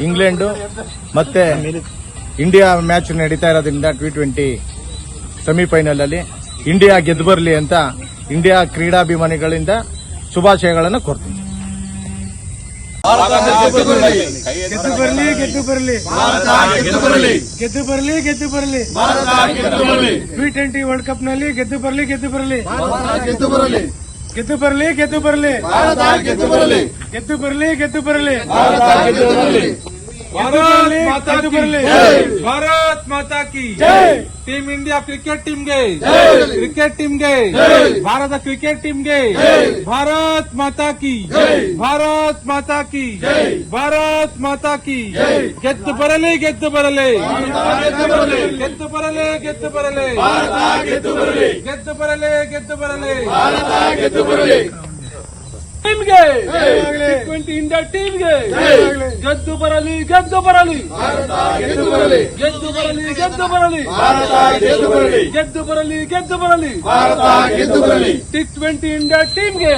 England ಮತ್ತೆ India match ನಡೀತಾ ಇರೋದ್ರಿಂದ T20 ಸೆಮಿಫೈನಲ್ ಅಲ್ಲಿ ಇಂಡಿಯಾ ಗೆದ್ದು ಬರಲಿ ಅಂತ ಇಂಡಿಯಾ ಕ್ರೀಡಾಭಿಮಾನಿಗಳಿಂದ ಶುಭಾಶಯಗಳನ್ನು ಕೋರ್ತೀನಿ. ಗೆದ್ದು ಬರಲಿ T20 ವರ್ಲ್ಡ್ ಕಪ್ ನಲ್ಲಿ ಗೆದ್ದು ಬರಲಿ ಭಾರತ್ ಮಾತಾ ಕಿ ಟೀಮ್ ಇಂಡಿಯಾ ಕ್ರಿಕೆಟ್ ಟೀಮ್ಗೆ ಭಾರತ ಕ್ರಿಕೆಟ್ ಟೀಮ್ಗೆ ಭಾರತ್ ಮಾತಾ ಕಿ ಗೆದ್ದು ಬರಲಿ ಟೀಮ್ಗೆ T20 ಇಂಡಿಯಾ ಟೀಮ್ಗೆ ಗೆದ್ದು ಬರಲಿ T20 ಇಂಡಿಯಾ ಟೀಮ್ಗೆ